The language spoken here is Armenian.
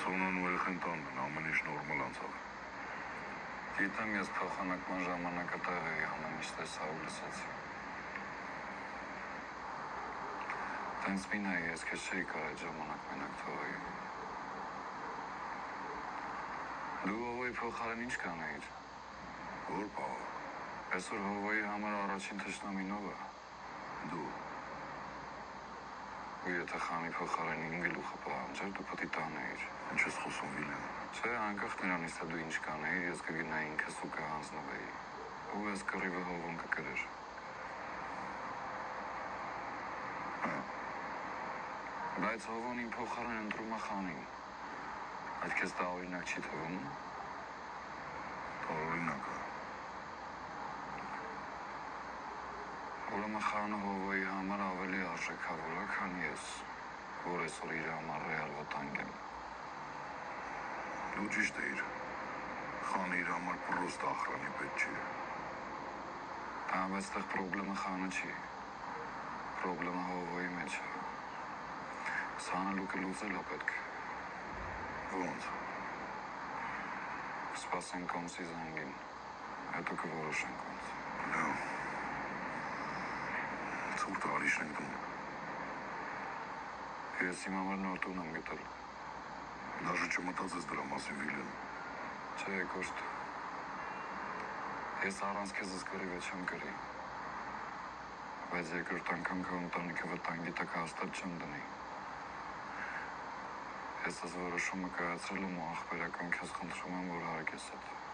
Սոնան ու երեխեն տանն են, ամեն ինչ նորմալ անցավ։ Գիտեմ, ես փոխանակման ժամանակը տեղ էի, ամեն ինչ տեսա ու լսեցի։ Տենց մին էի, ես քեզ չէի կարել ժամանակ մենակ թողեի։ Դու Հովոյի փոխարեն ինչ կանեիր։ Որ բաղ։ Այսօր Հովոյի համար առաջին թշնամին ով է։ Դու։ Ու եթե խանի փոխարեն իմ գլուխը պահանջեր, դու պետք է տանեիր։ Ինչ ես խոսում Վիլեն։ Չէ, անկախ նրանից, թե դու ինչ կանեիր, ես կգնայի ինքս ու կհանձնվեի։ Ու ես կռիվը Հովոն կկրեր։ Բայց Հովոն իմ փոխարեն ընտրում է խանին։ Այդ քեզ տարօրինակ չի թվում։ Տարօրինակ է։ Ուրեմն խանը Հովոյի համար ավելի արժեքավոր է, քան ես, որ այսօր իր համար ռեալ վտանգ եմ։ Դու ճիշտ էիր։ Խանը իր համար պրոստ ախրանի պետք չի։ Բայց այդտեղ պրոբլեմը խանը չի։ Պրոբլեմը Հովոյի մեջ է։ Սանալուկը լուծել է պետք։ Ոնց։ Սպասենք կոմսի զանգին, հետո կորոշենք ոնց։ Լավ։ Ցուրտ արիշն ենք դու։ Ես իմ համար նոր տուն եմ գտել։ Դաժե չմտածես դրա մասին Վիլեն։ Չէ, Կոշտ։ Ես առանց քեզ զգրիվը չեմ կրի։ Բայց երկրորդ անգամ քո ընտանիքը վտանգի տակ հաստատ չեմ դնի։ Ես այս որոշումը կայացրել եմ ու ախպերական քեզ խնդրում եմ, որ հարգես այդ։